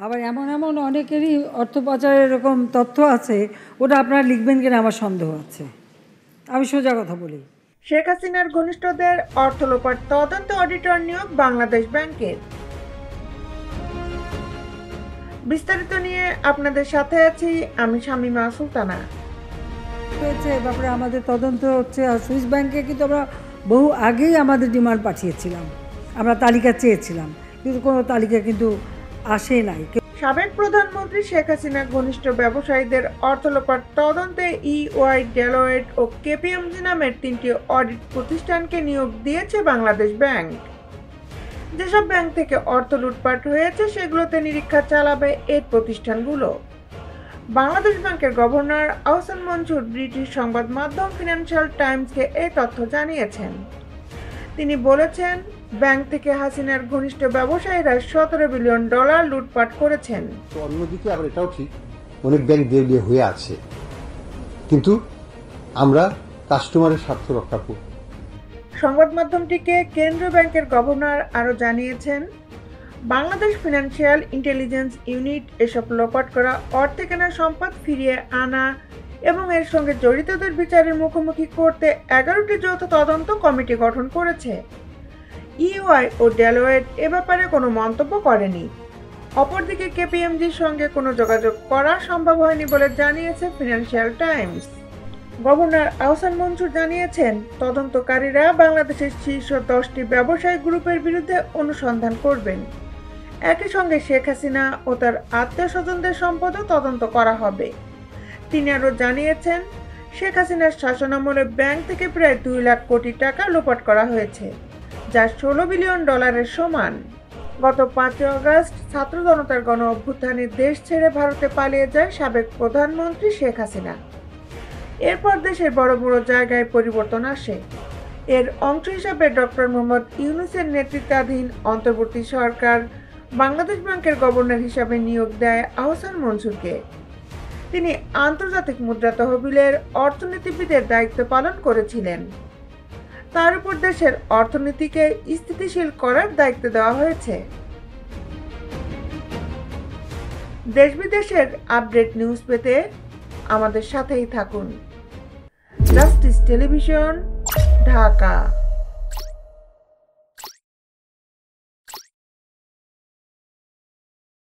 আবার এমন এমন অনেকেরই অর্থ পাচারের এরকম তথ্য আছে, ওটা আপনারা লিখবেন কিনা আমার সন্দেহ আছে। আমি সোজা কথা বলি। শেখ হাসিনার ঘনিষ্ঠদের অর্থ লোপাট তদন্ত অডিটর নিয়োগ বাংলাদেশ ব্যাংকের। বিস্তারিত নিয়ে আপনাদের সাথে আছি আমি শামীমা সুলতানা। হয়েছে ব্যাপারে আমাদের তদন্ত হচ্ছে। আর সুইস ব্যাংকে কিন্তু আমরা বহু আগেই আমাদের ডিমান্ড পাঠিয়েছিলাম, আমরা তালিকা চেয়েছিলাম, কিন্তু কোনো তালিকা কিন্তু আসে নাই। সাবেক প্রধানমন্ত্রী শেখ হাসিনা ঘনিষ্ঠ ব্যবসায়ীদের অর্থ লোপাট তদন্তে EY, ডেলয়েট ও KPMG নামের 3টি অডিট প্রতিষ্ঠানকে নিয়োগ দিয়েছে বাংলাদেশ ব্যাংক। যেসব ব্যাংক থেকে অর্থ লুটপাট হয়েছে সেগুলোতে নিরীক্ষা চালাবে এই প্রতিষ্ঠানগুলো। বাংলাদেশ ব্যাংকের গভর্নর আহসান মনসুর ব্রিটিশ সংবাদ মাধ্যম ফিনান্সিয়াল টাইমসকে এই তথ্য জানিয়েছেন। তিনি বলেছেন, ব্যাংক থেকে হাসিনার ঘনিষ্ঠ ব্যবসায়ীরা $17 বিলিয়ন লুটপাট করেছেন। অন্যদিকে আবার এটাও ঠিক, অনেক ব্যাংক দেউলিয়া হয়ে আছে, কিন্তু আমরা কাস্টমারের স্বার্থ রক্ষা করব। সংবাদ মাধ্যমটিকে কেন্দ্রীয় ব্যাংকের গভর্নর আরও জানিয়েছেন, বাংলাদেশ ফিনান্সিয়াল ইন্টেলিজেন্স ইউনিট এসব লোপাট করা অর্থে কেনা সম্পদ ফিরিয়ে আনা এবং এর সঙ্গে জড়িতদের বিচারের মুখোমুখি করতে 11টি যৌথ তদন্ত কমিটি গঠন করেছে। EY ও ডেলয়েট এ ব্যাপারে কোনো মন্তব্য করেনি। অপরদিকে KPMGর সঙ্গে কোনো যোগাযোগ করা সম্ভব হয়নি বলে জানিয়েছে financial Times. Governor Ahsan Mansur জানিয়েছেন, তদন্তকারীরা বাংলাদেশের শীর্ষ 10টি ব্যবসায়ী গ্রুপের বিরুদ্ধে অনুসন্ধান করবেন। একই সঙ্গে শেখ হাসিনা ও তার আত্মীয় স্বজনদের সম্পদও তদন্ত করা হবে। তিনি আরও জানিয়েছেন, শেখ হাসিনার শাসনামলে ব্যাংক থেকে প্রায় 2 লাখ কোটি টাকা লোপাট করা হয়েছে, যা $16 বিলিয়ন সমান। গত 5 আগস্ট ছাত্র জনতার গণ অভ্যুত্থানে দেশ ছেড়ে ভারতে পালিয়ে যায় সাবেক প্রধানমন্ত্রী শেখ হাসিনা। এরপর দেশের বড় বড় জায়গায় পরিবর্তন আসে। এর অংশ হিসাবে ডক্টর মোহাম্মদ ইউনূসের নেতৃত্বাধীন অন্তর্বর্তী সরকার বাংলাদেশ ব্যাংকের গভর্নর হিসাবে নিয়োগ দেয় আহসান মনসুরকে। তিনি আন্তর্জাতিক মুদ্রা তহবিলের অর্থনীতিবিদের দায়িত্ব পালন করেছিলেন। তার উপর দেশের অর্থনীতিকে স্থিতিশীল করার দায়িত্ব দেওয়া হয়েছে। দেশ বিদেশের আপডেট নিউজ পেতে আমাদের সাথেই থাকুন। Justice television, Dhaka.